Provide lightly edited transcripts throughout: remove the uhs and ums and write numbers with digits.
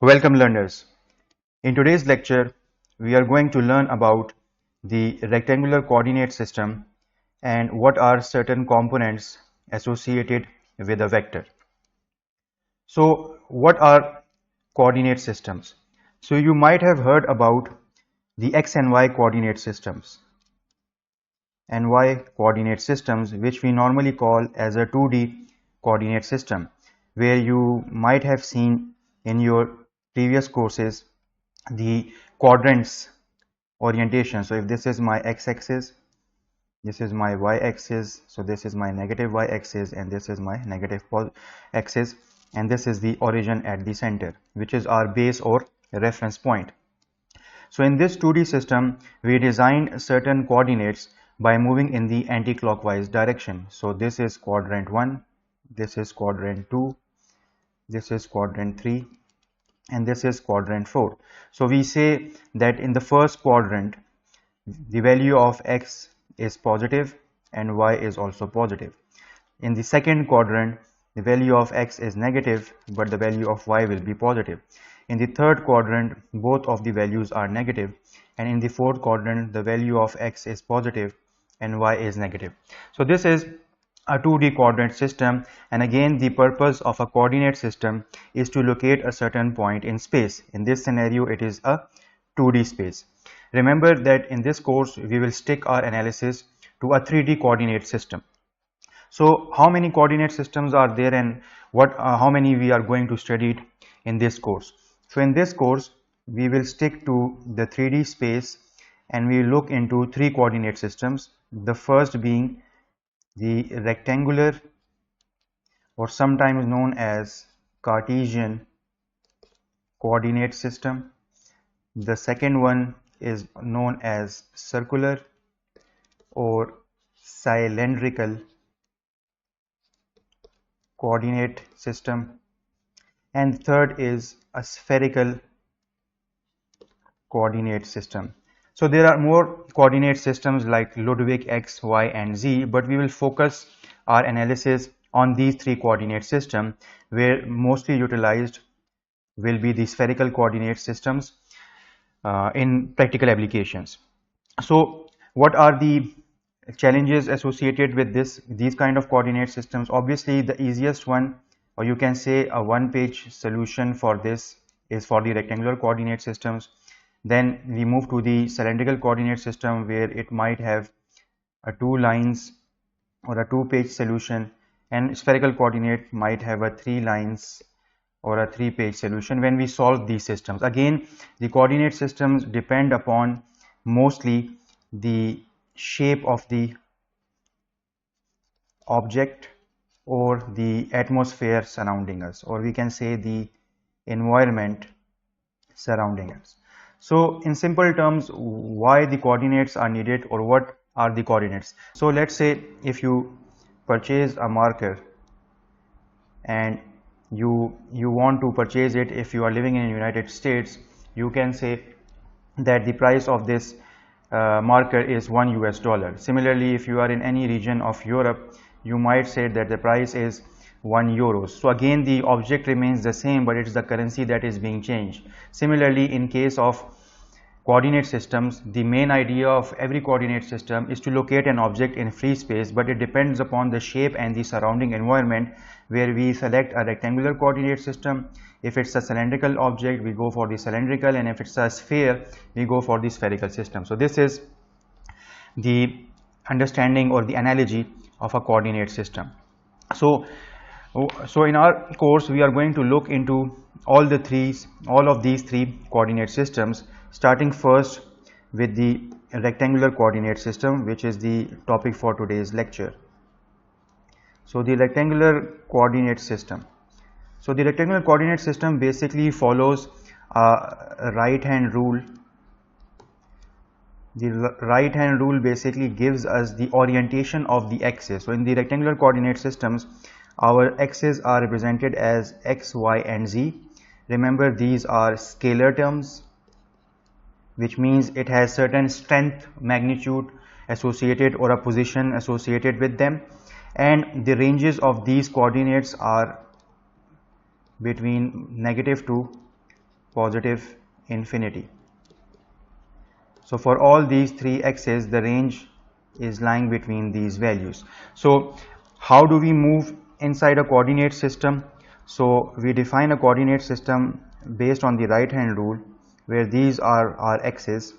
Welcome learners. In today's lecture, we are going to learn about the rectangular coordinate system and what are certain components associated with a vector. So what are coordinate systems? So you might have heard about the x and y coordinate systems and y coordinate systems, which we normally call as a 2D coordinate system, where you might have seen in your previous courses the quadrants orientation. So if this is my x-axis, this is my y-axis, so this is my negative y-axis and this is my negative axis, and this is the origin at the center, which is our base or reference point. So in this 2D system, we designed certain coordinates by moving in the anti-clockwise direction. So this is quadrant 1, this is quadrant 2, this is quadrant 3, and this is quadrant 4. So we say that in the first quadrant, the value of x is positive and y is also positive. In the second quadrant, the value of x is negative, but the value of y will be positive. In the third quadrant, both of the values are negative, and in the fourth quadrant, the value of x is positive and y is negative. So this is a 2D coordinate system, and again the purpose of a coordinate system is to locate a certain point in space. In this scenario, it is a 2D space. Remember that in this course we will stick our analysis to a 3D coordinate system. So how many coordinate systems are there, and how many we are going to study in this course? So in this course we will stick to the 3D space and we look into 3 coordinate systems. The first being the rectangular, or sometimes known as Cartesian coordinate system. The second one is known as circular or cylindrical coordinate system, and third is a spherical coordinate system. So there are more coordinate systems like Ludwig, X, Y and Z, but we will focus our analysis on these 3 coordinate systems, where mostly utilized will be the spherical coordinate systems in practical applications. So what are the challenges associated with these kind of coordinate systems? Obviously the easiest one, or you can say a one-page solution for this, is for the rectangular coordinate systems. Then we move to the cylindrical coordinate system, where it might have a 2 lines or a 2-page solution, and spherical coordinate might have a 3 lines or a 3-page solution when we solve these systems. Again, the coordinate systems depend upon mostly the shape of the object or the atmosphere surrounding us, or we can say the environment surrounding us. So in simple terms, why the coordinates are needed, or what are the coordinates? So let's say if you purchase a marker and you want to purchase it, if you are living in the United States, you can say that the price of this marker is $1 US. Similarly, if you are in any region of Europe, you might say that the price is €1. So again the object remains the same, but it's the currency that is being changed. Similarly, in case of coordinate systems, the main idea of every coordinate system is to locate an object in free space, but it depends upon the shape and the surrounding environment, where we select a rectangular coordinate system. If it's a cylindrical object, we go for the cylindrical, and if it's a sphere, we go for the spherical system. So this is the understanding or the analogy of a coordinate system. So in our course we are going to look into all of these 3 coordinate systems, starting first with the rectangular coordinate system, which is the topic for today's lecture. So the rectangular coordinate system. So the rectangular coordinate system basically follows a right hand rule. The right hand rule basically gives us the orientation of the axis. So in the rectangular coordinate systems, our axes are represented as x, y and z. Remember, these are scalar terms, which means it has certain strength, magnitude associated, or a position associated with them, and the ranges of these coordinates are between -2 positive infinity. So for all these three x's, the range is lying between these values. So how do we move inside a coordinate system? So we define a coordinate system based on the right hand rule, where these are our x's.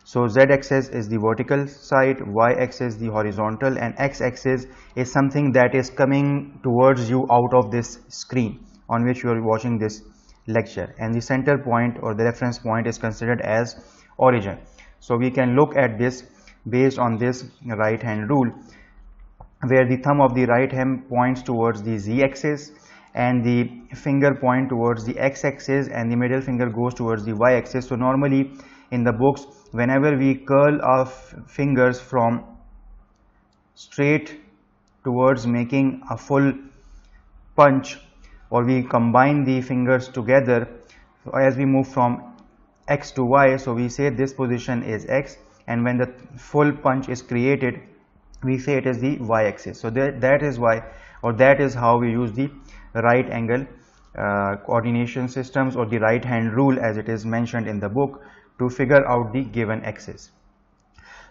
So z-axis is the vertical side, y-axis the horizontal, and x-axis is something that is coming towards you out of this screen on which you are watching this lecture, and the center point or the reference point is considered as origin. So we can look at this based on this right hand rule, where the thumb of the right hand points towards the z-axis and the finger point towards the x-axis and the middle finger goes towards the y-axis. So normally in the books, whenever we curl our fingers from straight towards making a full punch, or we combine the fingers together as we move from x to y, so we say this position is x, and when the full punch is created, we say it is the y-axis. So that is why, or that is how we use the right angle coordination systems, or the right hand rule as it is mentioned in the book, to figure out the given axis.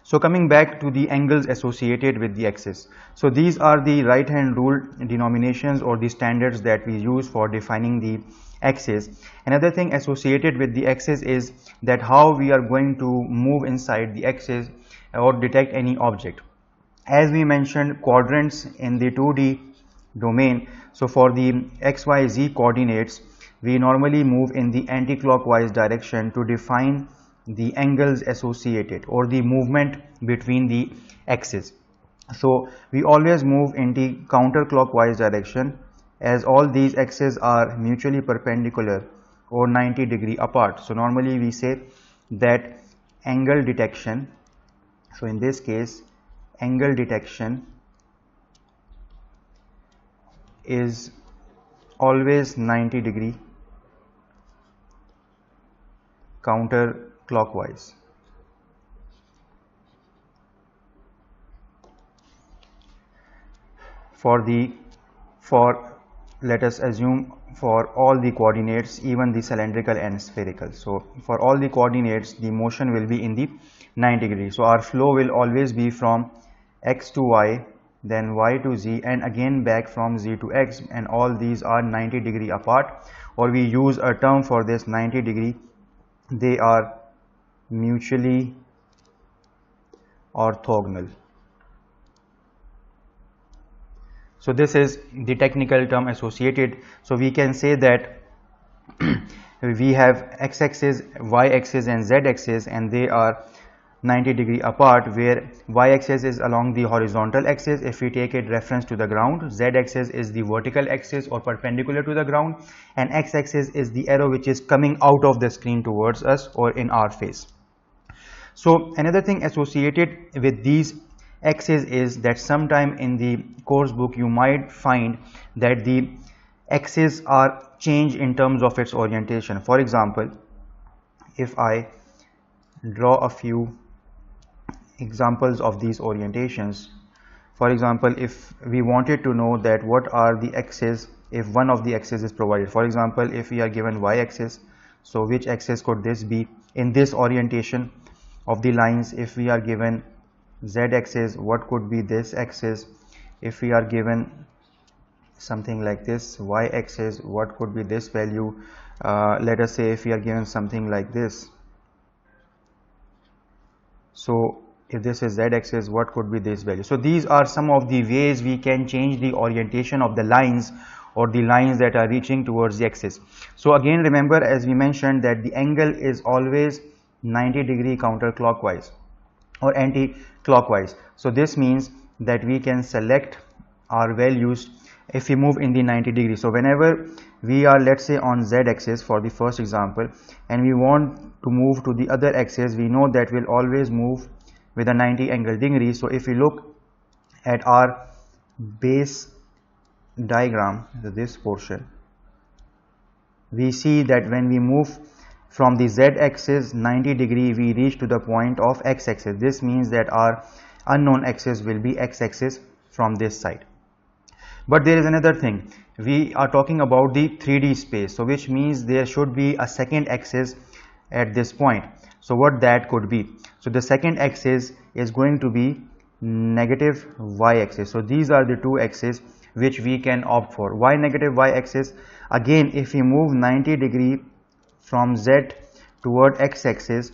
So coming back to the angles associated with the axis. So these are the right hand rule denominations or the standards that we use for defining the axis. Another thing associated with the axis is that how we are going to move inside the axis or detect any object. As we mentioned, quadrants in the 2D domain. So for the xyz coordinates, we normally move in the anti-clockwise direction to define the angles associated or the movement between the axes. So we always move in the counterclockwise direction, as all these axes are mutually perpendicular or 90-degree apart. So normally we say that angle detection, so in this case angle detection is always 90-degree counterclockwise. For let us assume for all the coordinates, even the cylindrical and spherical. So for all the coordinates, the motion will be in the 90 degrees. So our flow will always be from x to y, then y to z, and again back from z to x, and all these are 90-degree apart, or we use a term for this 90-degree, they are mutually orthogonal. So this is the technical term associated. So we can say that we have x-axis, y-axis and z-axis, and they are 90-degree apart, where y-axis is along the horizontal axis if we take it reference to the ground, z-axis is the vertical axis or perpendicular to the ground, and x-axis is the arrow which is coming out of the screen towards us or in our face. So another thing associated with these axes is that sometime in the course book you might find that the axes are changed in terms of its orientation. For example, if I draw a few examples of these orientations, for example, if we wanted to know that what are the axes if one of the axes is provided, for example, if we are given y-axis, so which axis could this be in this orientation of the lines? If we are given z-axis, what could be this axis? If we are given something like this y-axis, what could be this value? Let us say if we are given something like this, so if this is z-axis, what could be this value? So these are some of the ways we can change the orientation of the lines or the lines that are reaching towards the axis. So again, remember, as we mentioned, that the angle is always 90-degree counterclockwise or anti-clockwise. So this means that we can select our values if we move in the 90 degrees. So whenever we are, let's say, on z-axis for the first example, and we want to move to the other axis, we know that we'll always move with a 90 angle degree. So if we look at our base diagram, this portion, we see that when we move from the z-axis 90 degree, we reach to the point of x-axis. This means that our unknown axis will be x-axis from this side. But there is another thing. We are talking about the 3D space, so which means there should be a second axis at this point. So what that could be? So the second axis is going to be negative y-axis. So these are the two axes which we can opt for. Why negative y-axis? Again, if we move 90 degree from z toward x-axis,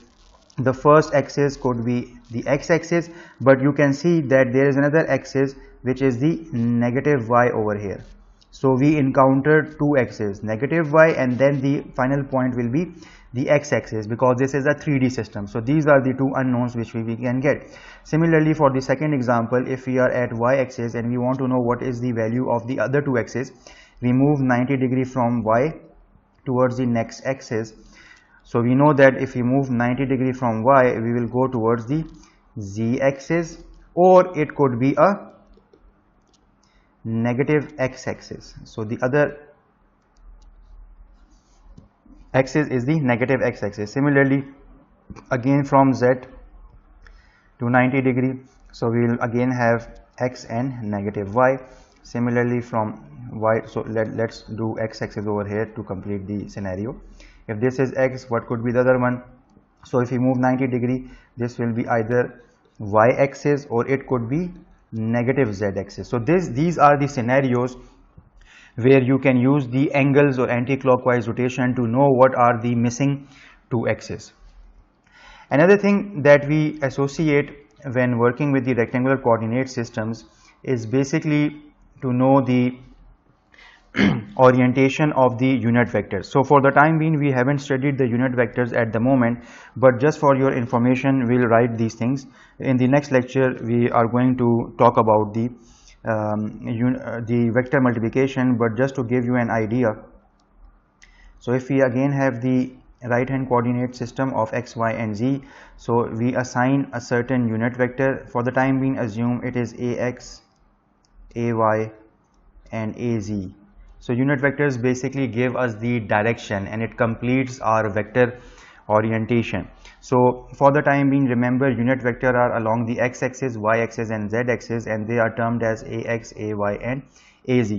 the first axis could be the x-axis, but you can see that there is another axis which is the negative y over here. So we encountered two axes, negative y, and then the final point will be the x-axis, because this is a 3D system. So these are the two unknowns which we can get. Similarly, for the second example, if we are at y-axis and we want to know what is the value of the other two axes, we move 90 degree from y towards the next axis. So we know that if we move 90 degree from y, we will go towards the z-axis, or it could be a negative x-axis. So the other axis is the negative x-axis. Similarly, again from z to 90 degree, so we will again have x and negative y. Similarly from y, so let's do x-axis over here to complete the scenario. If this is x, what could be the other one? So if we move 90 degree, this will be either y-axis or it could be negative z-axis. So these are the scenarios where you can use the angles or anti-clockwise rotation to know what are the missing two axes. Another thing that we associate when working with the rectangular coordinate systems is basically to know the orientation of the unit vectors. So for the time being, we haven't studied the unit vectors at the moment, but just for your information, we'll write these things. In the next lecture, we are going to talk about the vector multiplication, but just to give you an idea. So if we again have the right hand coordinate system of x, y and z, so we assign a certain unit vector. For the time being, assume it is ax, ay and az. So unit vectors basically give us the direction and it completes our vector orientation. So for the time being, remember unit vector are along the x-axis, y-axis and z-axis, and they are termed as ax, ay and az.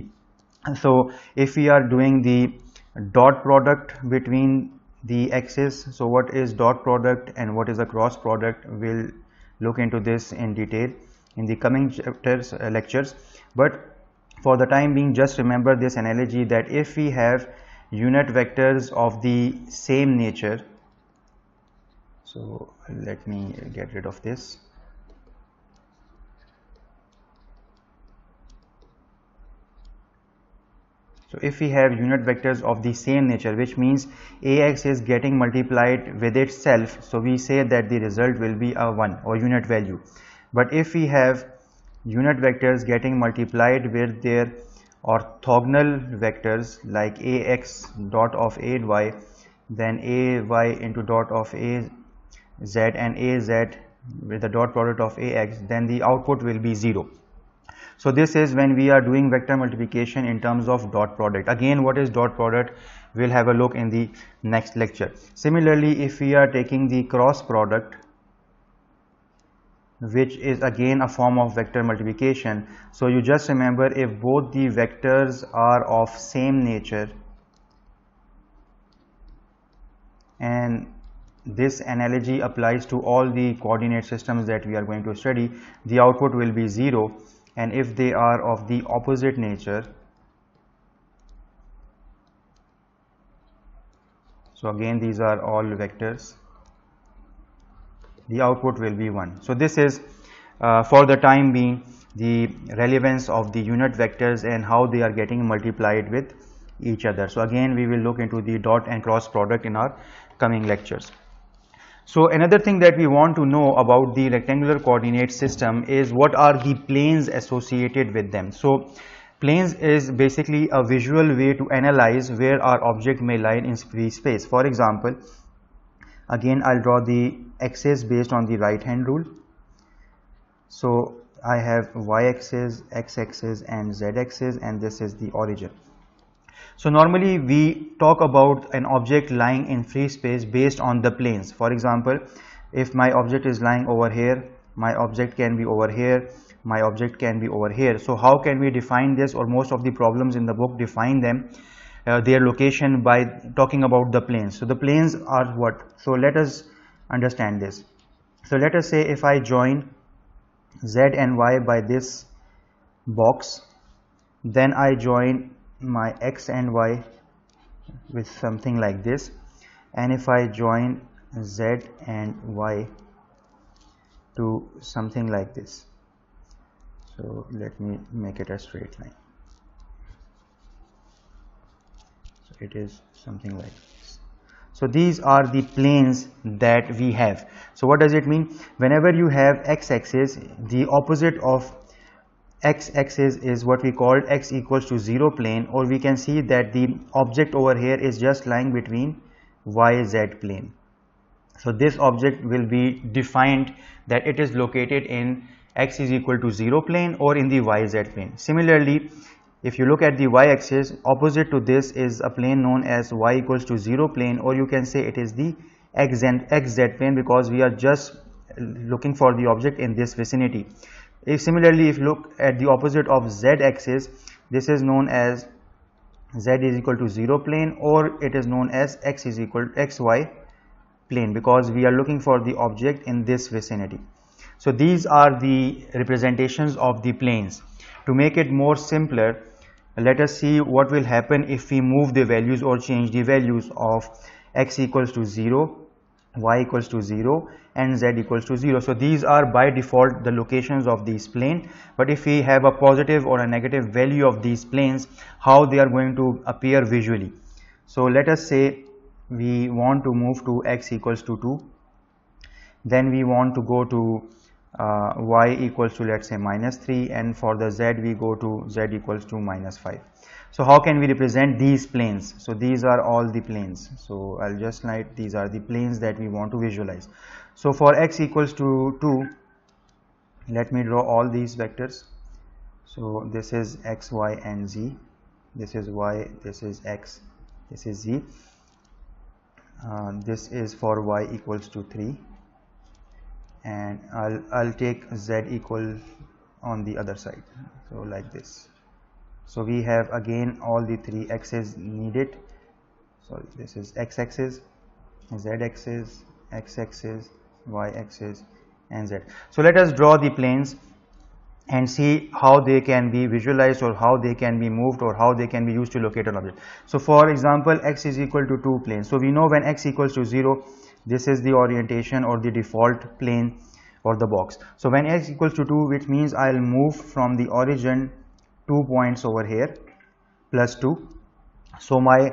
So if we are doing the dot product between the axes, so what is dot product and what is a cross product, we'll look into this in detail in the coming chapters, lectures. But for the time being, just remember this analogy that if we have unit vectors of the same nature, so let me get rid of this. So if we have unit vectors of the same nature, which means ax is getting multiplied with itself, so we say that the result will be a 1 or unit value. But if we have unit vectors getting multiplied with their orthogonal vectors like ax dot of ay, then ay into dot of az and az with the dot product of ax, then the output will be 0. So this is when we are doing vector multiplication in terms of dot product. Again, what is dot product? We'll have a look in the next lecture. Similarly, if we are taking the cross product, which is again a form of vector multiplication, so you just remember if both the vectors are of same nature, and this analogy applies to all the coordinate systems that we are going to study, the output will be 0. And if they are of the opposite nature, so again these are all vectors, the output will be 1. So this is for the time being the relevance of the unit vectors and how they are getting multiplied with each other. So again we will look into the dot and cross product in our coming lectures. So another thing that we want to know about the rectangular coordinate system is what are the planes associated with them. So planes is basically a visual way to analyze where our object may lie in free space. For example, again I'll draw the axis based on the right hand rule. So I have y-axis, x-axis and z-axis, and this is the origin. So normally we talk about an object lying in free space based on the planes. For example, if my object is lying over here, my object can be over here, my object can be over here. So how can we define this, or most of the problems in the book define them, their location, by talking about the planes. So the planes are what? So let us understand this. So let us say if I join z and y by this box, then I join my x and y with something like this, and if I join z and y to something like this, so let me make it a straight line, so it is something like this. So these are the planes that we have. So what does it mean? Whenever you have x-axis, the opposite of x-axis is what we call x equals to 0 plane, or we can see that the object over here is just lying between y-z plane. So this object will be defined that it is located in x is equal to 0 plane or in the yz plane. Similarly, if you look at the y-axis, opposite to this is a plane known as y equals to 0 plane, or you can say it is the xz plane, because we are just looking for the object in this vicinity. Similarly, if you look at the opposite of z-axis, this is known as z is equal to 0 plane, or it is known as x is equal to xy plane, because we are looking for the object in this vicinity. So these are the representations of the planes. To make it more simpler, let us see what will happen if we move the values or change the values of x equals to 0, y equals to 0 and z equals to 0. So these are by default the locations of these plane, but if we have a positive or a negative value of these planes, how they are going to appear visually. So let us say we want to move to x equals to 2, then we want to go to y equals to, let's say, -3, and for the z we go to z equals to -5. So how can we represent these planes? So these are all the planes. So I'll just write these are the planes that we want to visualize. So for x equals to 2, let me draw all these vectors. So this is x, y and z, this is y, this is x, this is z, this is for y equals to 3, and I'll take z equal on the other side, so like this. So we have again all the three axes needed. So this is x-axis, z-axis, x-axis, y-axis and z. So let us draw the planes and see how they can be visualized, or how they can be moved, or how they can be used to locate an object. So for example, x is equal to 2 planes. So we know when x equals to 0, this is the orientation or the default plane or the box. So when x equals to 2, which means I'll move from the origin 2 points over here plus 2. So my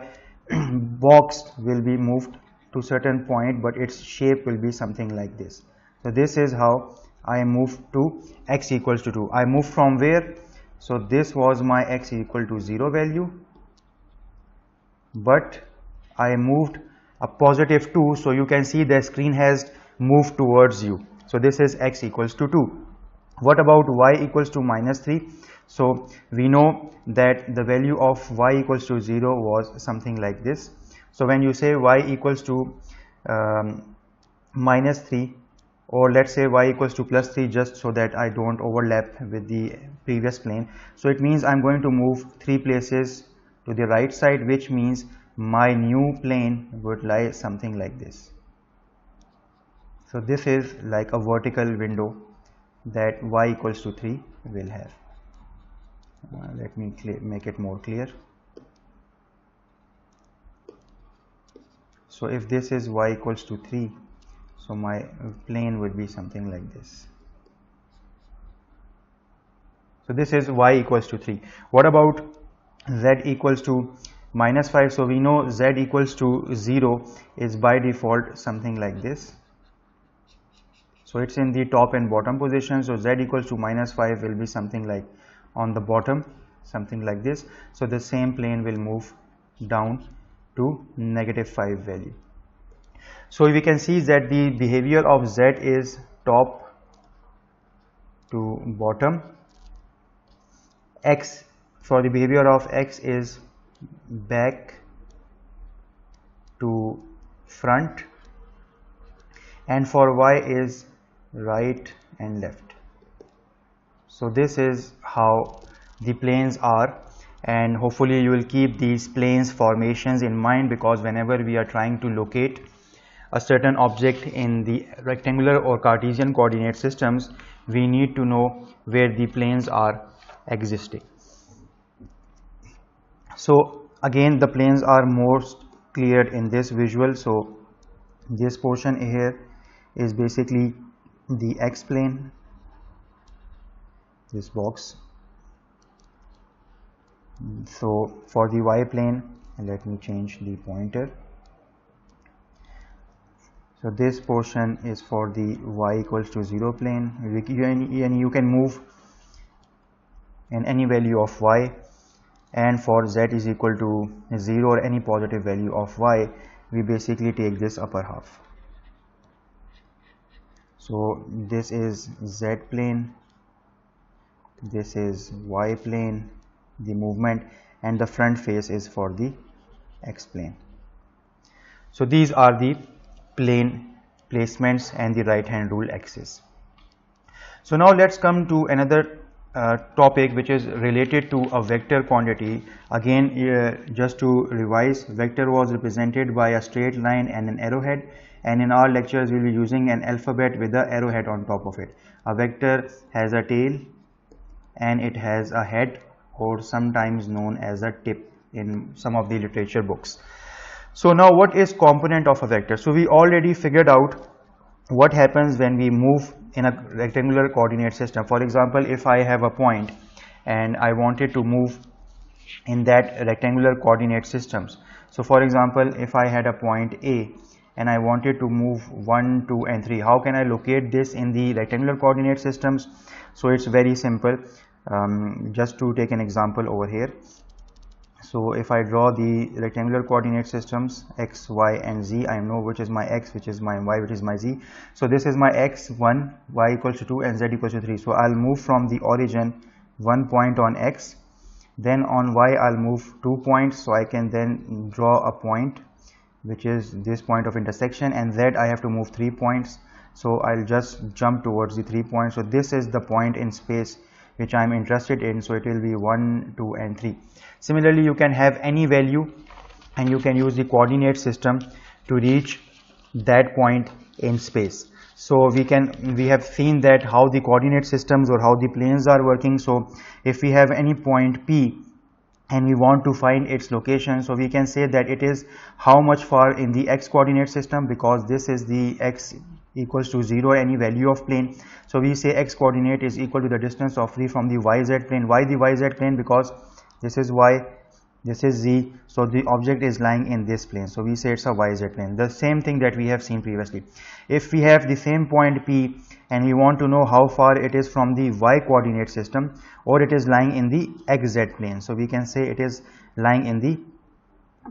box will be moved to certain point, but its shape will be something like this. So this is how I moved to x equals to 2. I moved from where? So this was my x equal to 0 value, but I moved a positive 2. So you can see the screen has moved towards you. So this is x equals to 2. What about y equals to -3? So we know that the value of y equals to 0 was something like this. So when you say y equals to -3, or let's say y equals to +3, just so that I don't overlap with the previous plane. So it means I'm going to move 3 places to the right side, which means my new plane would lie something like this. So this is like a vertical window that y equals to 3 will have. Let me make it more clear. So if this is y equals to 3, so my plane would be something like this. So this is y equals to 3. What about z equals to -5? So we know z equals to 0 is by default something like this. So it's in the top and bottom position. So z equals to -5 will be something like on the bottom, something like this. So the same plane will move down to -5 value. So we can see that the behavior of z is top to bottom. X, for the behavior of x, is back to front, and for y is right and left. So this is how the planes are, and hopefully you will keep these planes formations in mind, because whenever we are trying to locate a certain object in the rectangular or Cartesian coordinate systems, we need to know where the planes are existing. So again, the planes are most clear in this visual. So this portion here is basically the x plane, this box. So for the y plane, let me change the pointer. So this portion is for the y equals to 0 plane, and you can move in any value of y, and for z is equal to 0 or any positive value of y, we basically take this upper half. So this is z plane, this is y plane, the movement, and the front face is for the x plane. So these are the plane placements and the right hand rule axis. So now let's come to another topic which is related to a vector quantity. Again, just to revise, vector was represented by a straight line and an arrowhead, and in our lectures we will be using an alphabet with the arrowhead on top of it. A vector has a tail and it has a head, or sometimes known as a tip in some of the literature books. So now what is component of a vector? So we already figured out what happens when we move in a rectangular coordinate system. For example, if I have a point and I wanted to move in that rectangular coordinate systems. So for example, if I had a point A and I wanted to move 1, 2 and 3, how can I locate this in the rectangular coordinate systems? So it's very simple. Just to take an example over here. So if I draw the rectangular coordinate systems x, y and z, I know which is my x, which is my y, which is my z. So this is my x 1, y equals to 2 and z equals to 3. So I'll move from the origin 1 point on x, then on y I'll move 2 points, so I can then draw a point which is this point of intersection, and z I have to move 3 points, so I'll just jump towards the 3 points. So this is the point in space which I am interested in, so it will be 1, 2 and 3. Similarly, you can have any value and you can use the coordinate system to reach that point in space. So we have seen that how the coordinate systems or how the planes are working. So if we have any point P and we want to find its location, so we can say that it is how much far in the x coordinate system, because this is the x equals to 0, any value of plane. So we say x coordinate is equal to the distance of 3 from the yz plane. Why the yz plane? Because this is y, this is z, so the object is lying in this plane, so we say it's a yz plane. The same thing that we have seen previously. If we have the same point P and we want to know how far it is from the y coordinate system, or it is lying in the xz plane, so we can say it is lying in the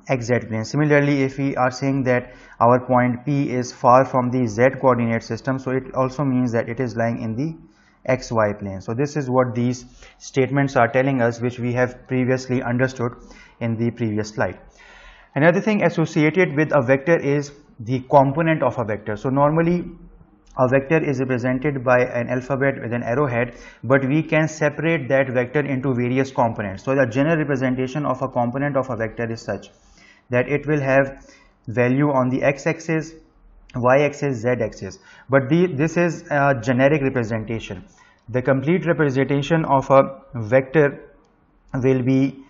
xz plane. Similarly, if we are saying that our point P is far from the z coordinate system, so it also means that it is lying in the xy plane. So this is what these statements are telling us, which we have previously understood in the previous slide. Another thing associated with a vector is the component of a vector. So normally a vector is represented by an alphabet with an arrowhead, but we can separate that vector into various components. So the general representation of a component of a vector is such that it will have value on the x-axis, y-axis, z-axis, but this is a generic representation. The complete representation of a vector will be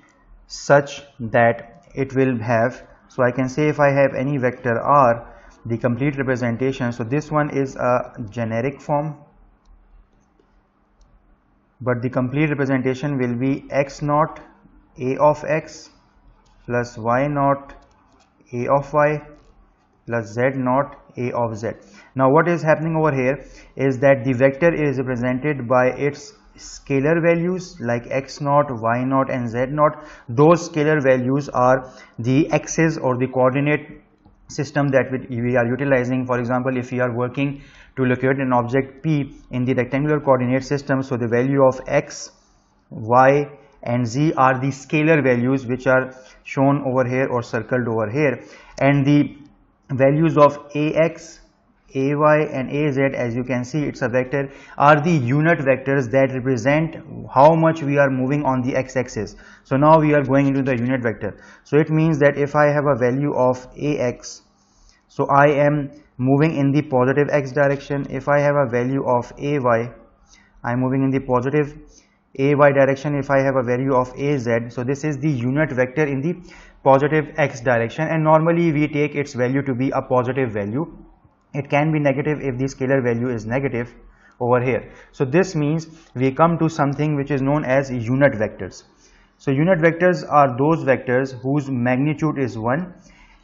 such that it will have, so I can say if I have any vector r, the complete representation, so this one is a generic form, but the complete representation will be x naught a of x plus y naught a of y plus z naught a of z. Now what is happening over here is that the vector is represented by its scalar values like x naught, y naught and z naught. Those scalar values are the axis or the coordinate system that we are utilizing. For example, if we are working to locate an object P in the rectangular coordinate system, so the value of x, y and z are the scalar values which are shown over here or circled over here, and the values of ax, AY and AZ, as you can see it's a vector, are the unit vectors that represent how much we are moving on the x-axis. So now we are going into the unit vector. So it means that if I have a value of AX, so I am moving in the positive x direction. If I have a value of AY, I am moving in the positive AY direction. If I have a value of AZ, so this is the unit vector in the positive x direction, and normally we take its value to be a positive value. It can be negative if the scalar value is negative over here. So this means we come to something which is known as unit vectors. So unit vectors are those vectors whose magnitude is 1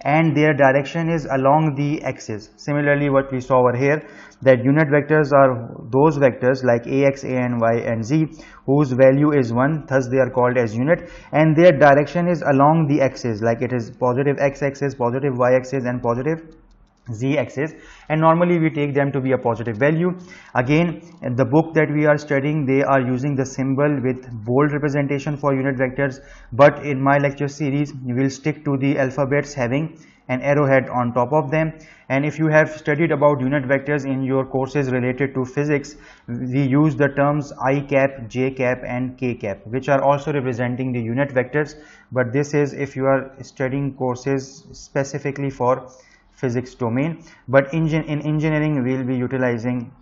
and their direction is along the axis. Similarly, what we saw over here, that unit vectors are those vectors like ax, an, y and z whose value is 1, thus they are called as unit, and their direction is along the axis, like it is positive x-axis, positive y-axis and positive z-axis, and normally we take them to be a positive value. Again, in the book that we are studying, they are using the symbol with bold representation for unit vectors, but in my lecture series we will stick to the alphabets having an arrowhead on top of them. And if you have studied about unit vectors in your courses related to physics, we use the terms I cap, j cap and k cap, which are also representing the unit vectors, but this is if you are studying courses specifically for physics domain. But in engineering we will be utilizing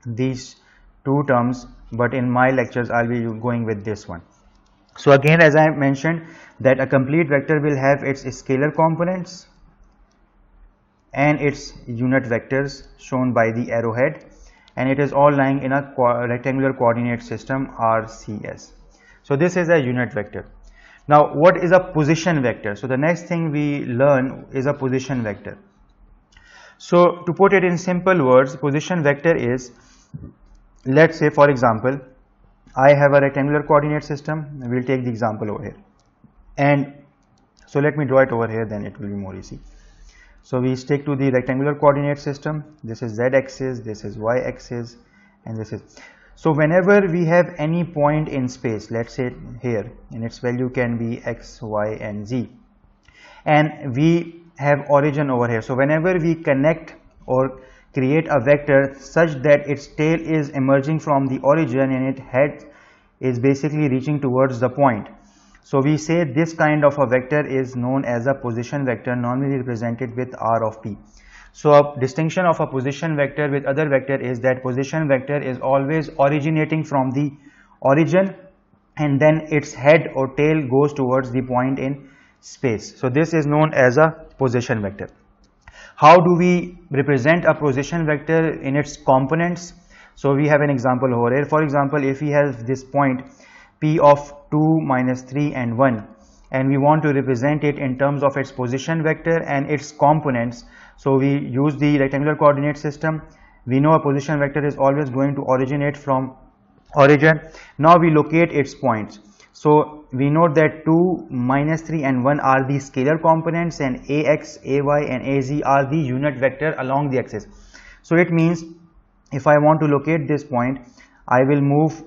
these two terms, but in my lectures I'll be going with this one. So again, as I mentioned, that a complete vector will have its scalar components and its unit vectors shown by the arrowhead, and it is all lying in a rectangular coordinate system RCS. So this is a unit vector. Now what is a position vector? So the next thing we learn is a position vector. So to put it in simple words, position vector is, let's say for example, I have a rectangular coordinate system. We will take the example over here, and so let me draw it over here, then it will be more easy. So we stick to the rectangular coordinate system. This is z-axis, this is y-axis, and this is, so whenever we have any point in space, let's say here, and its value can be x, y and z, and we have origin over here. So whenever we connect or create a vector such that its tail is emerging from the origin and its head is basically reaching towards the point, so we say this kind of a vector is known as a position vector, normally represented with r of p. So a distinction of a position vector with other vector is that position vector is always originating from the origin and then its head or tail goes towards the point in space. So this is known as a position vector. How do we represent a position vector in its components? So we have an example over here. For example, if we have this point p of 2, -3 and 1, and we want to represent it in terms of its position vector and its components, so we use the rectangular coordinate system. We know a position vector is always going to originate from origin. Now we locate its points. So we know that 2, -3 and 1 are the scalar components, and ax, ay and az are the unit vector along the axis. So it means if I want to locate this point, I will move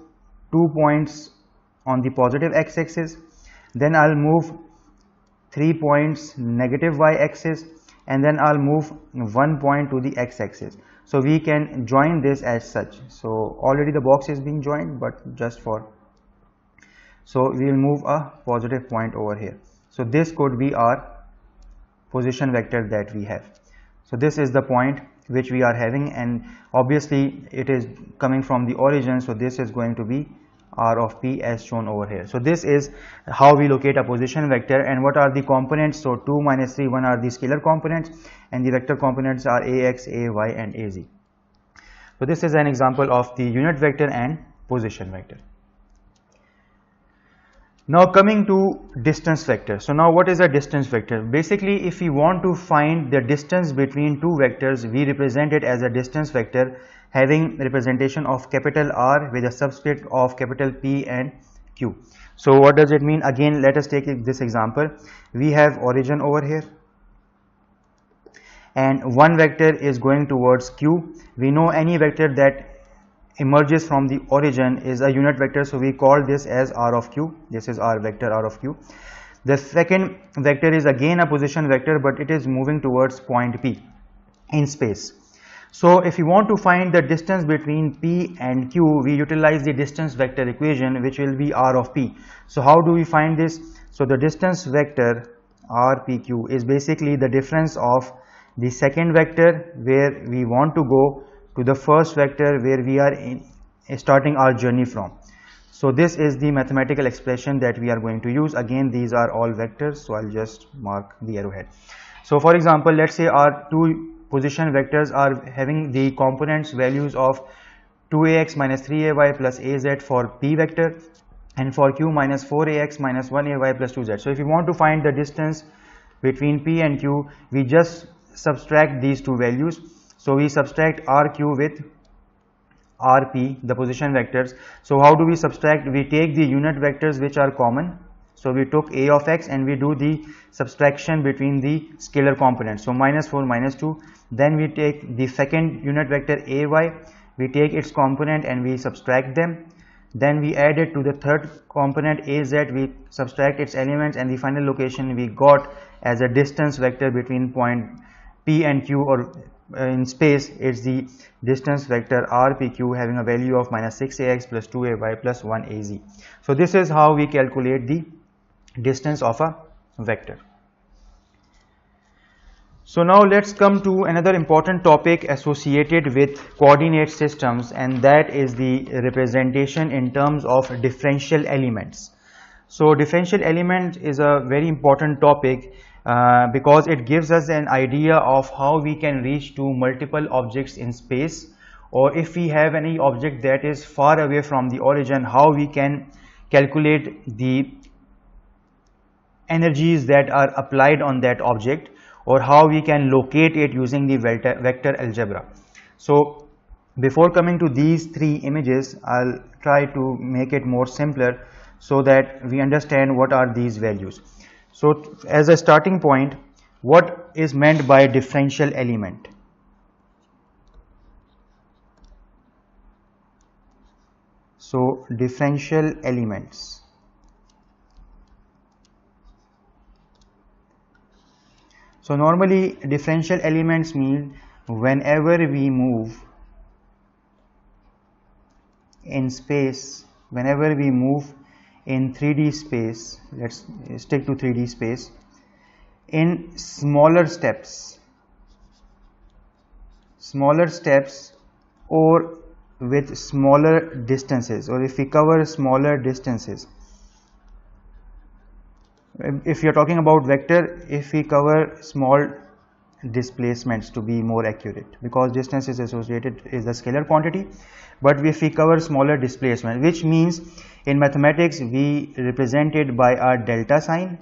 2 points on the positive x-axis, then I'll move 3 points negative y-axis, and then I'll move 1 point to the x-axis. So we can join this as such. So already the box is being joined, but just for, so we will move a positive point over here. So this could be our position vector that we have. So this is the point which we are having, and obviously it is coming from the origin, so this is going to be r of p as shown over here. So this is how we locate a position vector. And what are the components? So 2, -3, 1 are the scalar components, and the vector components are ax, ay and az. So this is an example of the unit vector and position vector. Now coming to distance vector. So now what is a distance vector? Basically, if we want to find the distance between two vectors, we represent it as a distance vector having representation of capital R with a subscript of capital P and Q. So what does it mean? Again, let us take this example. We have origin over here, and one vector is going towards Q. We know any vector that emerges from the origin is a unit vector, so we call this as r of q. This is our vector r of q. The second vector is again a position vector, but it is moving towards point P in space. So if you want to find the distance between P and Q, we utilize the distance vector equation, which will be R of P. So how do we find this? So the distance vector RPQ is basically the difference of the second vector where we want to go to the first vector where we are starting our journey from. So this is the mathematical expression that we are going to use. Again, these are all vectors, so I'll just mark the arrowhead. So for example, let's say our two position vectors are having the components values of 2ax minus 3ay plus az for P vector, and for Q minus 4ax minus 1ay plus 2z. So if you want to find the distance between P and Q, we just subtract these two values. So we subtract RQ with RP, the position vectors. So how do we subtract? We take the unit vectors which are common. So we took a of x and we do the subtraction between the scalar components. So minus 4, minus 2. Then we take the second unit vector ay, we take its component and we subtract them. Then we add it to the third component az, we subtract its elements, and the final location we got as a distance vector between point P and Q, or in space it's the distance vector RPQ having a value of minus 6ax plus 2ay plus 1az. So this is how we calculate the distance of a vector. So now let's come to another important topic associated with coordinate systems, and that is the representation in terms of differential elements. So differential element is a very important topic because it gives us an idea of how we can reach to multiple objects in space, or if we have any object that is far away from the origin, how we can calculate the energies that are applied on that object, or how we can locate it using the vector algebra. So before coming to these three images, I'll try to make it more simpler so that we understand what are these values. So as a starting point, what is meant by differential element? So differential elements. So normally differential elements mean whenever we move in space, whenever we move in 3D space, let's stick to 3D space, in smaller steps or with smaller distances, or if we cover smaller distances. If you are talking about vector, if we cover small displacements, to be more accurate, because distance is associated is a scalar quantity, but if we cover smaller displacement, which means in mathematics we represent it by a delta sign,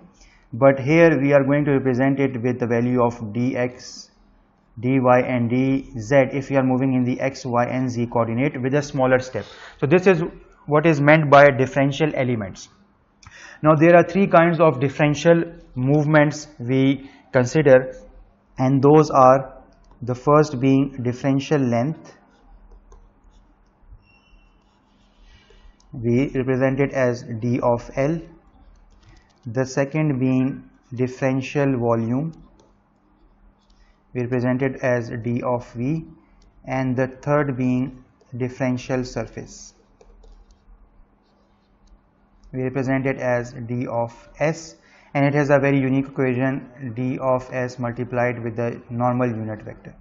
but here we are going to represent it with the value of dx, dy and dz if we are moving in the x, y and z coordinate with a smaller step. So this is what is meant by differential elements. Now there are three kinds of differential movements we consider, and those are, the first being differential length, we represent it as d of L. The second being differential volume, we represent it as d of V, and the third being differential surface, we represent it as d of S, and it has a very unique equation, d of S multiplied with the normal unit vector.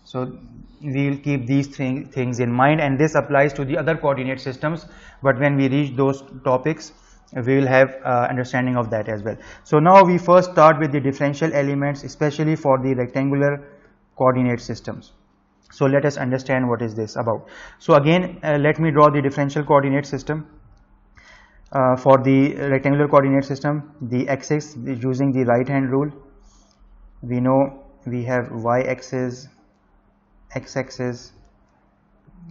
So we will keep these things in mind, and this applies to the other coordinate systems, but when we reach those topics we will have understanding of that as well. So now we first start with the differential elements, especially for the rectangular coordinate systems. So let us understand what is this about. So again, let me draw the differential coordinate system. For the rectangular coordinate system, the axis is using the right hand rule. We know we have y-axis, x-axis,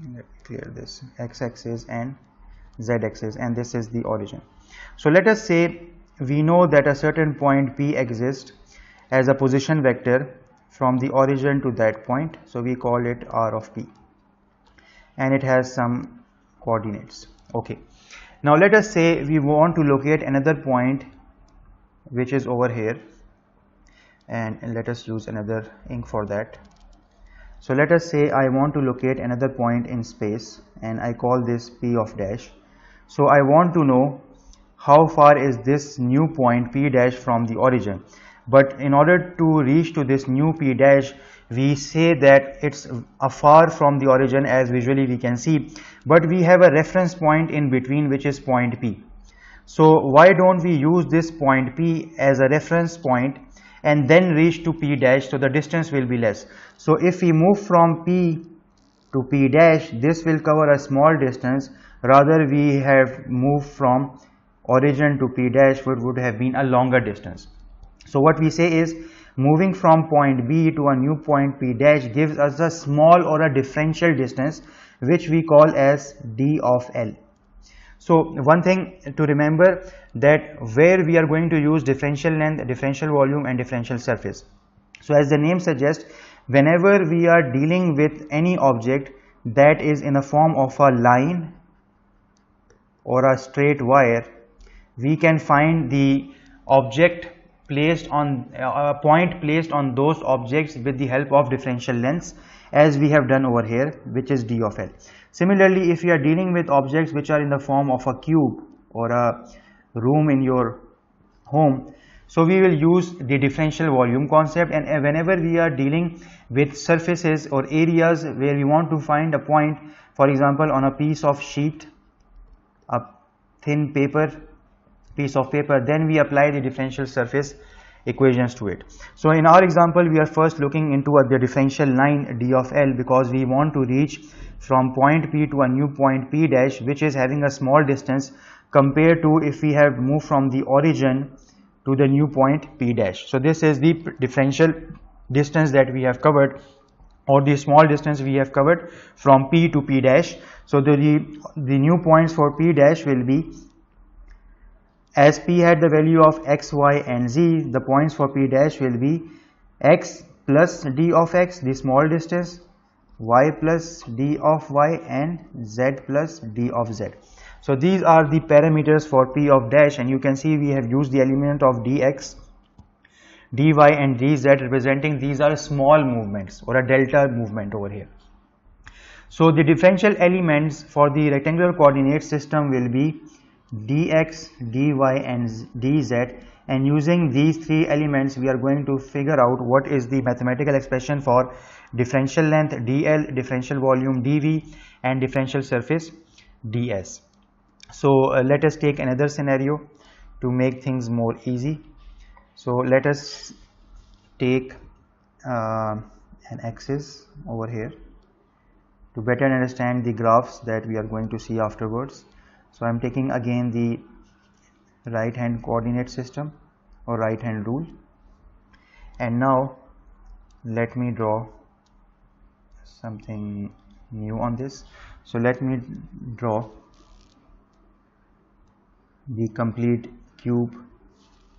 let me clear this, x-axis and z-axis, and this is the origin. So let us say we know that a certain point P exists as a position vector from the origin to that point, so we call it R of P, and it has some coordinates. Okay. Now let us say we want to locate another point which is over here, and let us use another ink for that. So let us say I want to locate another point in space and I call this P of dash. So I want to know how far is this new point P dash from the origin. But in order to reach to this new P dash, we say that it's afar from the origin, as visually we can see, but we have a reference point in between, which is point P. So why don't we use this point P as a reference point and then reach to P dash, so the distance will be less. So if we move from P to P dash, this will cover a small distance. Rather, we have moved from origin to P dash, which would have been a longer distance. So what we say is, moving from point B to a new point P dash gives us a small or a differential distance, which we call as d of L. So one thing to remember, that where we are going to use differential length, differential volume and differential surface. So as the name suggests, whenever we are dealing with any object that is in the form of a line or a straight wire, we can find the object placed on a point placed on those objects with the help of differential lengths, as we have done over here, which is d of L. Similarly, if you are dealing with objects which are in the form of a cube or a room in your home, so we will use the differential volume concept. And whenever we are dealing with surfaces or areas where we want to find a point, for example on a piece of sheet, a thin piece of paper, then we apply the differential surface equations to it. So in our example, we are first looking into the differential line d of L, because we want to reach from point P to a new point P dash, which is having a small distance compared to if we have moved from the origin to the new point P dash. So this is the differential distance that we have covered, or the small distance we have covered from P to P dash. So the new points for P dash will be, as P had the value of x, y and z, the points for P dash will be x plus d of x, the small distance, y plus d of y and z plus d of z. So these are the parameters for P of dash, and you can see we have used the element of dx, dy and dz, representing these are small movements or a delta movement over here. So the differential elements for the rectangular coordinate system will be dx, dy and dz, and using these three elements we are going to figure out what is the mathematical expression for differential length dl, differential volume dv and differential surface ds. So let us take another scenario to make things more easy. So let us take an axis over here to better understand the graphs that we are going to see afterwards. So I am taking again the right hand coordinate system or right hand rule, and now let me draw something new on this. So let me draw the complete cube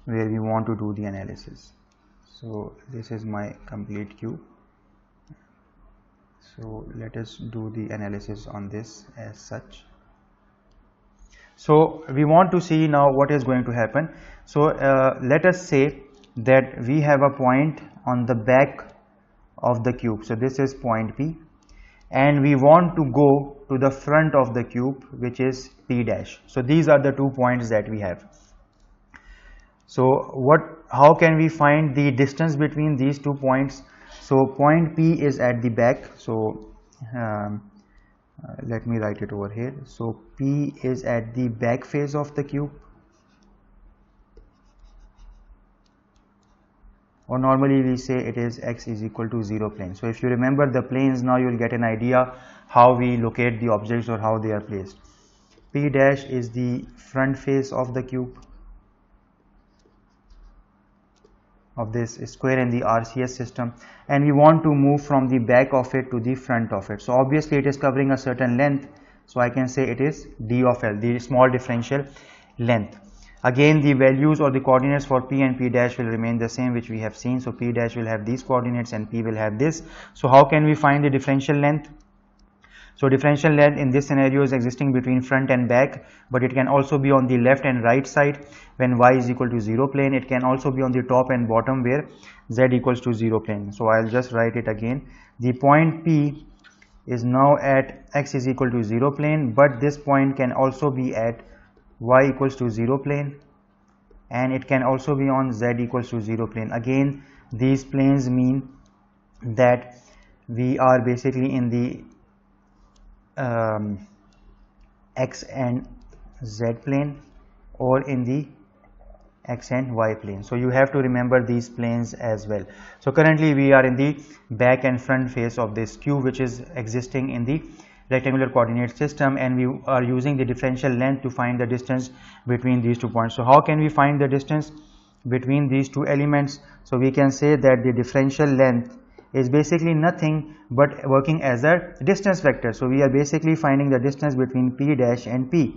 where we want to do the analysis. So this is my complete cube. So let us do the analysis on this as such. So we want to see now what is going to happen. So let us say that we have a point on the back of the cube. So this is point P, and we want to go to the front of the cube, which is P dash. So these are the 2 points that we have. So how can we find the distance between these 2 points? So point P is at the back. So let me write it over here. So P is at the back face of the cube, or normally we say it is x is equal to 0 plane. So if you remember the planes, now you will get an idea how we locate the objects or how they are placed. P dash is the front face of the cube of this square in the RCS system, and we want to move from the back of it to the front of it. So obviously it is covering a certain length, so I can say it is d of L, the small differential length. Again, the values or the coordinates for P and P dash will remain the same, which we have seen. So P dash will have these coordinates and P will have this. So how can we find the differential length? So differential length in this scenario is existing between front and back, but it can also be on the left and right side when y is equal to 0 plane. It can also be on the top and bottom where z equals to 0 plane. So I'll just write it again. the point P is now at x is equal to 0 plane, but this point can also be at y equals to 0 plane, and it can also be on z equals to 0 plane. Again, these planes mean that we are basically in the x and z plane or in the x and y plane. So you have to remember these planes as well. So currently we are in the back and front face of this cube, which is existing in the rectangular coordinate system, and we are using the differential length to find the distance between these 2 points. So how can we find the distance between these 2 elements? So we can say that the differential length is basically nothing but working as a distance vector. So we are basically finding the distance between P dash and P,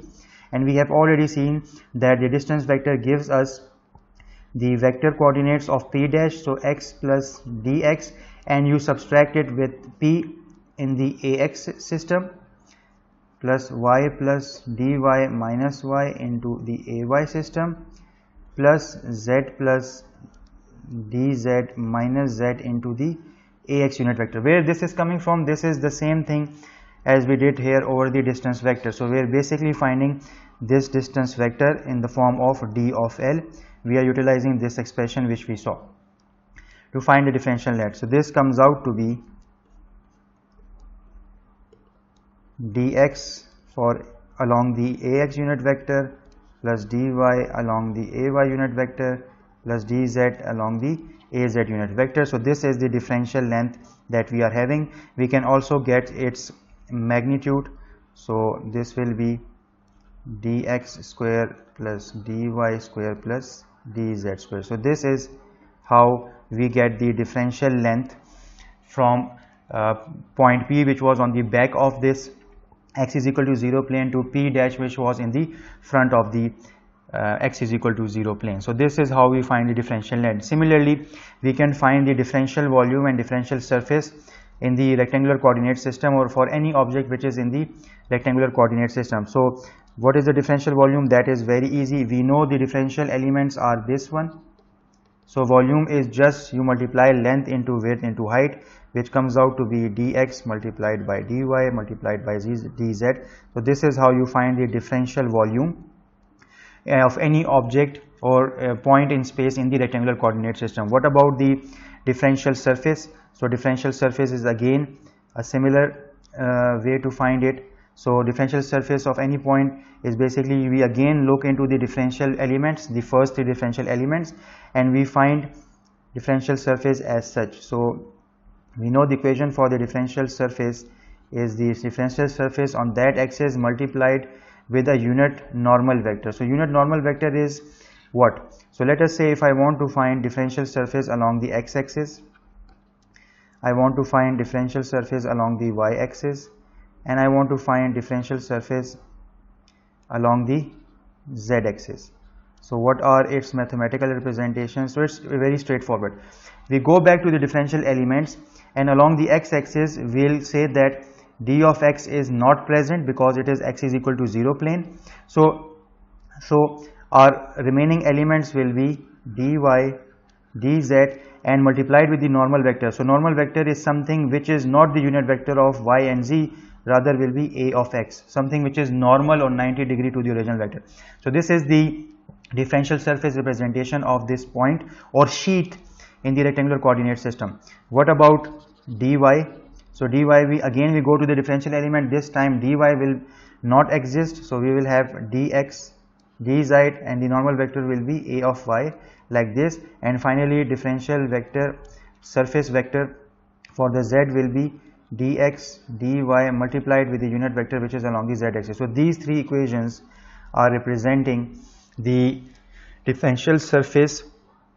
and we have already seen that the distance vector gives us the vector coordinates of P dash, so x plus dx, and you subtract it with P in the ax system plus y plus dy minus y into the ay system plus z plus dz minus z into the ax unit vector. Where this is coming from, this is the same thing as we did here over the distance vector. So we are basically finding this distance vector in the form of d of L. We are utilizing this expression which we saw to find the differential length. So this comes out to be dx for along the ax unit vector plus dy along the ay unit vector plus dz along the az unit vector. So this is the differential length that we are having. We can also get its magnitude. So this will be dx square plus dy square plus dz square. So this is how we get the differential length from point P, which was on the back of this x is equal to 0 plane, to P dash, which was in the front of the x is equal to 0 plane. So this is how we find the differential length. Similarly, we can find the differential volume and differential surface in the rectangular coordinate system, or for any object which is in the rectangular coordinate system. So what is the differential volume? That is very easy. We know the differential elements are this one. So volume is just you multiply length into width into height, which comes out to be dx multiplied by dy multiplied by dz. So this is how you find the differential volume of any object or point in space in the rectangular coordinate system. What about the differential surface? So differential surface is again a similar way to find it. So differential surface of any point is basically, we again look into the differential elements, the first 3 differential elements, and we find differential surface as such. So we know the equation for the differential surface is the differential surface on that axis multiplied with a unit normal vector. So unit normal vector is what? So let us say if I want to find differential surface along the x-axis, I want to find differential surface along the y-axis, and I want to find differential surface along the z-axis. So what are its mathematical representations? So it's very straightforward. We go back to the differential elements, and along the x-axis we'll say that d of x is not present because it is x is equal to 0 plane. So our remaining elements will be dy, dz, and multiplied with the normal vector. So normal vector is something which is not the unit vector of y and z, rather will be a of x, something which is normal or 90 degree to the original vector. So this is the differential surface representation of this point or sheet in the rectangular coordinate system. What about dy? So dy, we go to the differential element. This time dy will not exist, so we will have dx, dz, and the normal vector will be a of y, like this. And finally differential vector, surface vector for the z will be dx, dy multiplied with the unit vector which is along the z-axis. So these 3 equations are representing the differential surface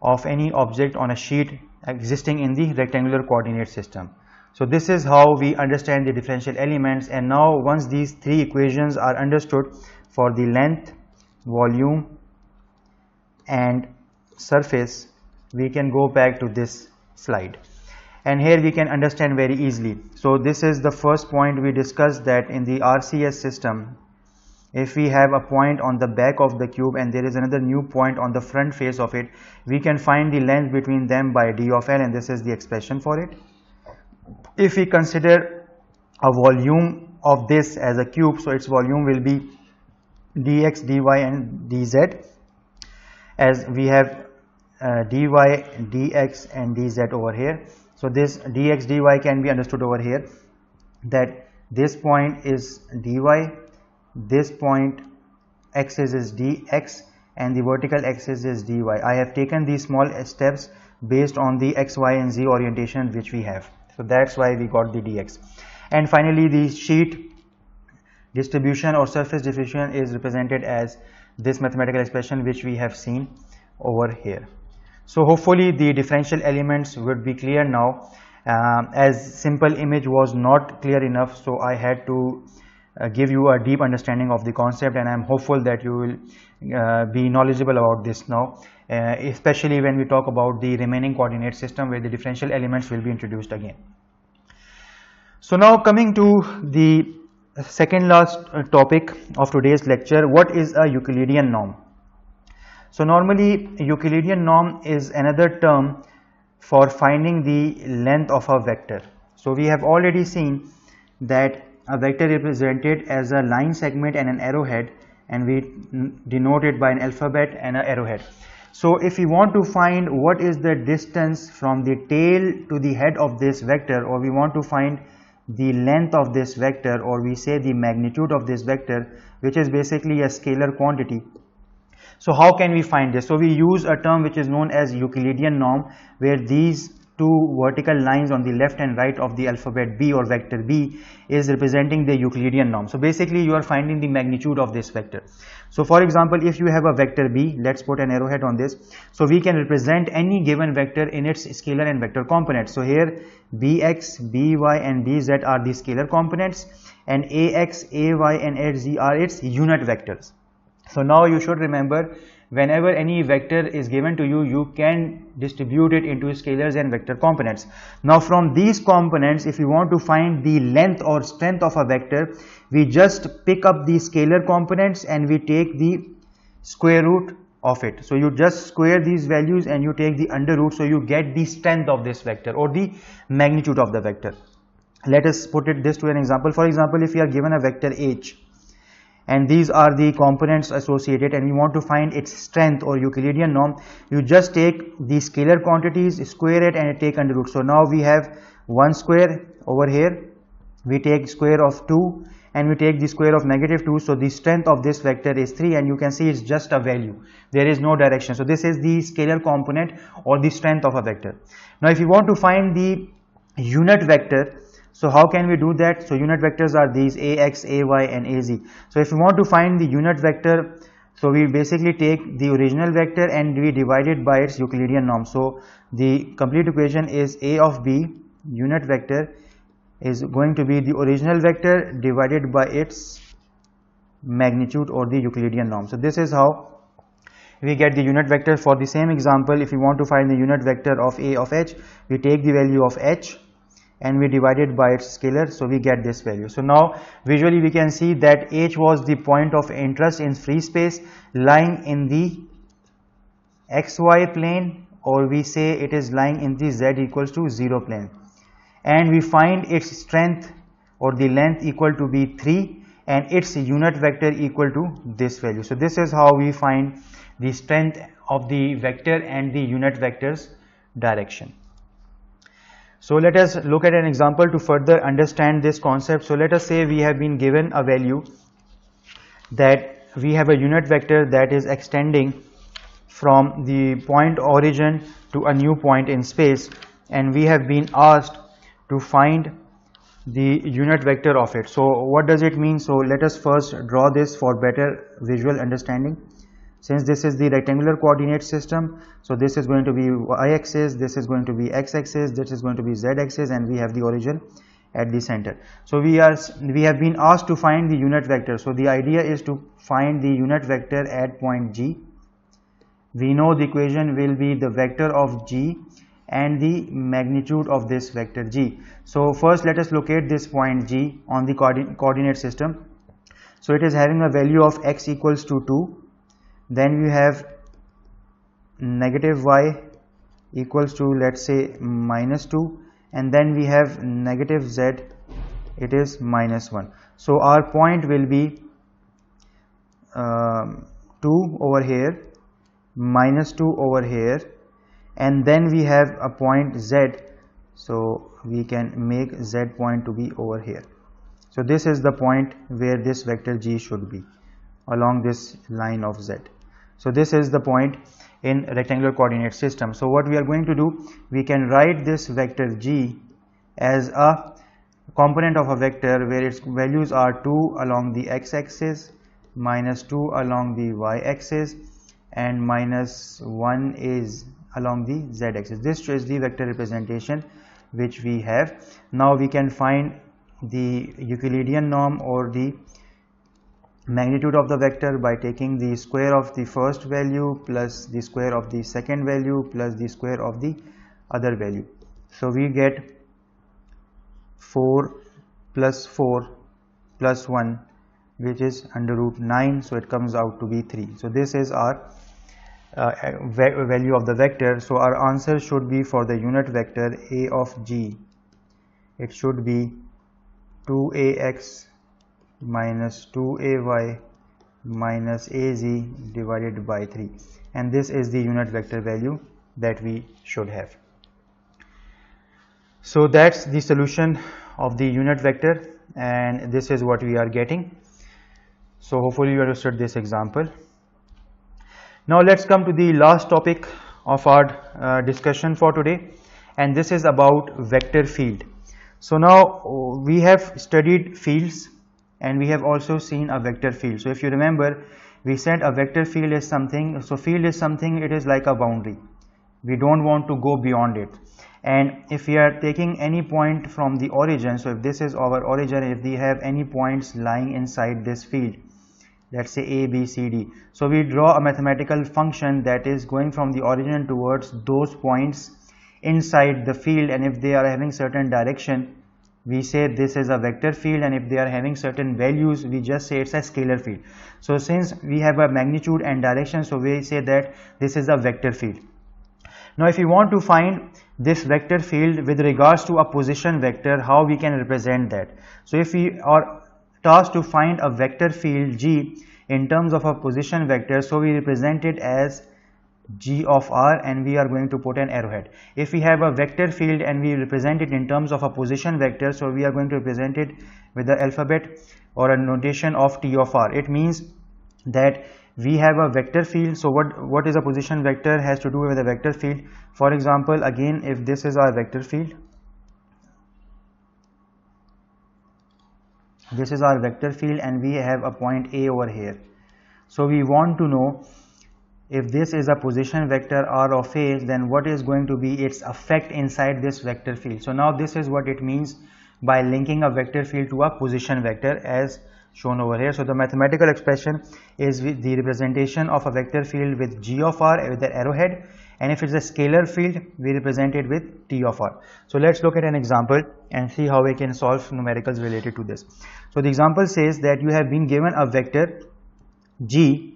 of any object on a sheet existing in the rectangular coordinate system. So this is how we understand the differential elements. And now once these 3 equations are understood for the length, volume, and surface, we can go back to this slide, and here we can understand very easily. So this is the first point we discussed, that in the RCS system, if we have a point on the back of the cube and there is another new point on the front face of it, we can find the length between them by d of L, and this is the expression for it. if we consider a volume of this as a cube, so its volume will be dx, dy and dz, as we have dy, dx and dz over here. So this dx, dy can be understood over here that this point is dy, this point axis is dx and the vertical axis is dy. I have taken these small steps based on the x, y and z orientation which we have. So that's why we got the dx. And finally the sheet distribution or surface distribution is represented as this mathematical expression which we have seen over here. So hopefully the differential elements would be clear now. As simple image was not clear enough, so I had to give you a deep understanding of the concept, and I am hopeful that you will be knowledgeable about this now, especially when we talk about the remaining coordinate system where the differential elements will be introduced again. So now coming to the second last topic of today's lecture, what is a Euclidean norm? So normally Euclidean norm is another term for finding the length of a vector. So we have already seen that a vector is represented as a line segment and an arrowhead, and we denote it by an alphabet and an arrowhead. So if we want to find what is the distance from the tail to the head of this vector, or we want to find the length of this vector, or we say the magnitude of this vector, which is basically a scalar quantity. So how can we find this? So we use a term which is known as Euclidean norm, where these two vertical lines on the left and right of the alphabet B or vector B is representing the Euclidean norm. So basically you are finding the magnitude of this vector. So for example, if you have a vector B, let's put an arrowhead on this. So we can represent any given vector in its scalar and vector components. So here Bx, By and Bz are the scalar components, and Ax, Ay and Hz are its unit vectors. So now you should remember, whenever any vector is given to you, you can distribute it into scalars and vector components. Now from these components, if you want to find the length or strength of a vector, we just pick up the scalar components and we take the square root of it. So you just square these values and you take the under root, so you get the strength of this vector or the magnitude of the vector. Let us put this to an example. For example, if we are given a vector h, and these are the components associated, and we want to find its strength or Euclidean norm, you just take the scalar quantities, square it and take under root. So now we have 1 square over here, we take square of 2 and we take the square of -2, so the strength of this vector is 3, and you can see it's just a value, there is no direction. So this is the scalar component or the strength of a vector. Now if you want to find the unit vector, so how can we do that? So unit vectors are these Ax, Ay and Az. So if we want to find the unit vector, so we basically take the original vector and we divide it by its Euclidean norm. So the complete equation is A of B unit vector is going to be the original vector divided by its magnitude or the Euclidean norm. So this is how we get the unit vector. For the same example, if we want to find the unit vector of A of h, we take the value of h and we divide it by its scalar, so we get this value. So now visually we can see that h was the point of interest in free space lying in the xy plane, or we say it is lying in the z equals to 0 plane, and we find its strength or the length equal to be 3 and its unit vector equal to this value. So this is how we find the strength of the vector and the unit vector's direction. So let us look at an example to further understand this concept. So let us say we have been given a value that we have a unit vector that is extending from the point origin to a new point in space, and we have been asked to find the unit vector of it. So what does it mean? So let us first draw this for better visual understanding. Since this is the rectangular coordinate system, so this is going to be y-axis, this is going to be x-axis, this is going to be z-axis, and we have the origin at the center. So we have been asked to find the unit vector. So the idea is to find the unit vector at point G. We know the equation will be the vector of G and the magnitude of this vector G. So first let us locate this point G on the coordinate system. So it is having a value of x equals to 2. Then we have negative y equals to, let's say, -2, and then we have negative z, it is -1. So our point will be 2 over here, -2 over here, and then we have a point z, so we can make z point to be over here. So this is the point where this vector g should be along this line of z. So this is the point in rectangular coordinate system. So what we are going to do, we can write this vector g as a component of a vector where its values are 2 along the x-axis, -2 along the y-axis, and -1 is along the z-axis. This is the vector representation which we have. Now we can find the Euclidean norm or the magnitude of the vector by taking the square of the first value plus the square of the second value plus the square of the other value. So we get 4 plus 4 plus 1, which is under root 9, so it comes out to be 3. So this is our value of the vector. So our answer should be for the unit vector a of g, it should be 2ax minus 2ay minus az divided by 3, and this is the unit vector value that we should have. So that's the solution of the unit vector, and this is what we are getting. So hopefully you understood this example. Now let's come to the last topic of our discussion for today, and this is about vector field. So now we have studied fields and we have also seen a vector field. So if you remember, we said a vector field is something, so field is something, it is like a boundary. We don't want to go beyond it. And if we are taking any point from the origin, so if this is our origin, if we have any points lying inside this field, let's say a, b, c, d. So we draw a mathematical function that is going from the origin towards those points inside the field, and if they are having certain direction, we say this is a vector field, and if they are having certain values, we just say it's a scalar field. So since we have a magnitude and direction, so we say that this is a vector field. Now if you want to find this vector field with regards to a position vector, how we can represent that? So if we are tasked to find a vector field g in terms of a position vector, so we represent it as g of r, and we are going to put an arrowhead. If we have a vector field and we represent it in terms of a position vector, so we are going to represent it with the alphabet or a notation of t of r. It means that we have a vector field. So what is a position vector has to do with a vector field. For example, again, if this is our vector field, this is our vector field, and we have a point a over here. So we want to know if this is a position vector r of a, then what is going to be its effect inside this vector field. So now this is what it means by linking a vector field to a position vector as shown over here. So the mathematical expression is with the representation of a vector field with g of r with the arrowhead, and if it's a scalar field, we represent it with t of r. So let's look at an example and see how we can solve numericals related to this. So the example says that you have been given a vector g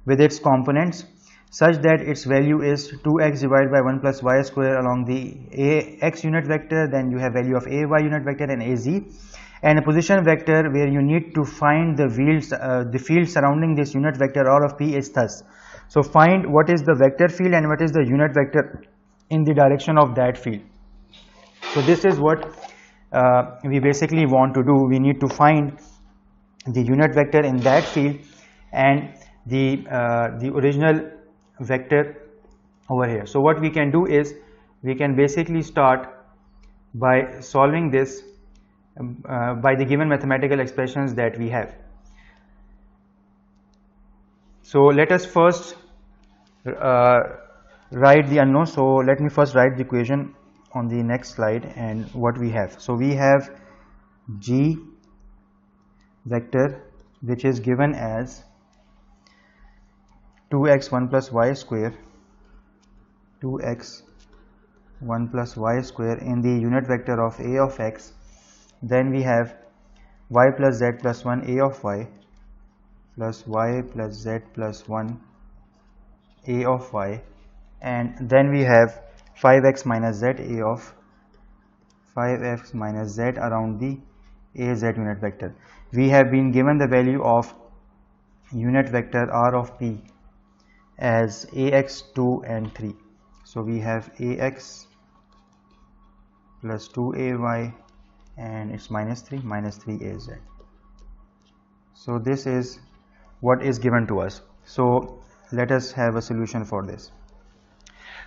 with its components such that its value is 2x divided by 1 plus y square along the ax unit vector, then you have value of ay unit vector and az, and a position vector where you need to find the field surrounding this unit vector r of p is thus. So find what is the vector field and what is the unit vector in the direction of that field. So this is what we basically want to do. We need to find the unit vector in that field and the original vector over here. So what we can do is we can basically start by solving this by the given mathematical expressions that we have. So let us first write the unknown. So let me first write the equation on the next slide and what we have. So we have g vector which is given as 2x 1 plus y square, 2x 1 plus y square in the unit vector of a of x. Then we have y plus z plus 1 a of y plus y plus z plus 1 a of y, and then we have 5x minus z a of 5x minus z around the az unit vector. We have been given the value of unit vector r of p as ax, 2 and 3. So we have ax plus 2ay and it's minus 3az. So this is what is given to us. So let us have a solution for this.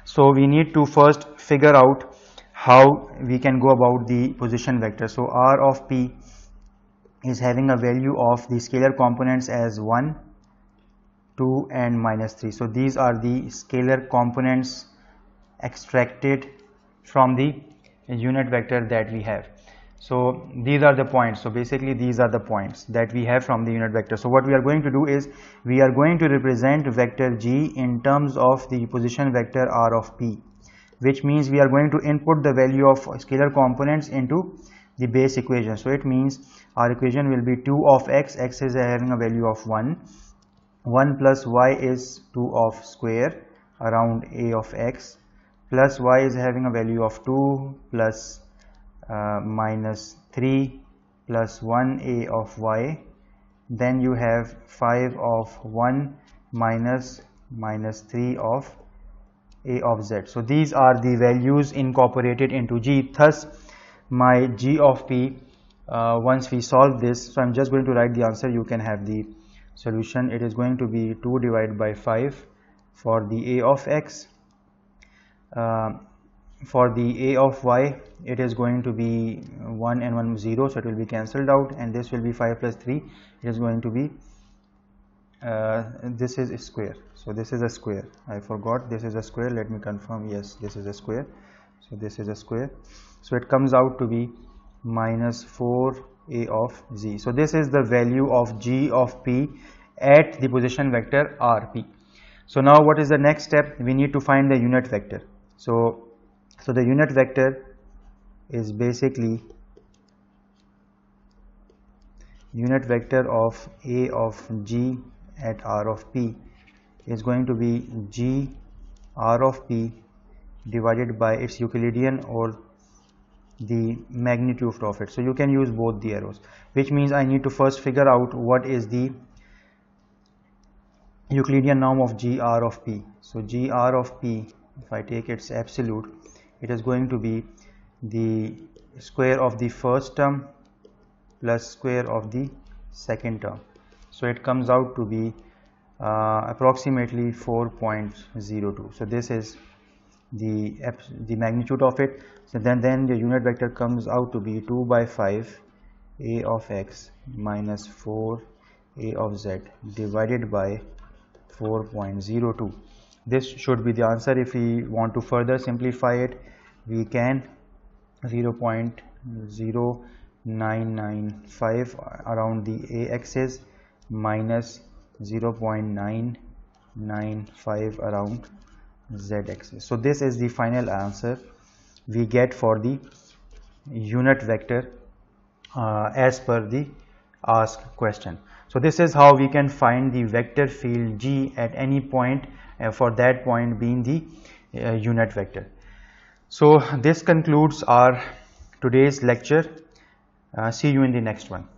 So we need to first figure out how we can go about the position vector. So r of p is having a value of the scalar components as 1, 2 and minus 3. So these are the scalar components extracted from the unit vector that we have. So these are the points. So basically these are the points that we have from the unit vector. So what we are going to do is we are going to represent vector g in terms of the position vector r of p, which means we are going to input the value of scalar components into the base equation. So it means our equation will be 2 of x is having a value of 1 plus y is 2 of square around a of x, plus y is having a value of 2 plus minus 3 plus 1a of y, then you have 5 of 1 minus 3 of a of z. So these are the values incorporated into g. Thus my g of p, once we solve this, so I'm just going to write the answer, you can have the solution. It is going to be 2 divided by 5 for the a of x. For the a of y, it is going to be 1 and 1 0, so it will be cancelled out, and this will be 5 plus 3. It is going to be this is a square. So this is a square. I forgot this is a square. Let me confirm. Yes, this is a square. So this is a square. So it comes out to be minus 4a of z. So this is the value of g of p at the position vector rp. So now what is the next step? We need to find the unit vector. So the unit vector is basically unit vector of a of g at r of p is going to be g r of p divided by its Euclidean or the magnitude of it. So you can use both the arrows, which means I need to first figure out what is the Euclidean norm of g r of p. So g r of p, if I take its absolute, it is going to be the square of the first term plus square of the second term. So it comes out to be approximately 4.02. So this is the magnitude of it. So then the unit vector comes out to be 2 by 5 a of x minus 4 a of z divided by 4.02. This should be the answer. If we want to further simplify it, we can 0.0995 around the a axis minus 0.995 around z axis. So this is the final answer we get for the unit vector as per the asked question. So this is how we can find the vector field g at any point, for that point being the unit vector. So this concludes our today's lecture. See you in the next one.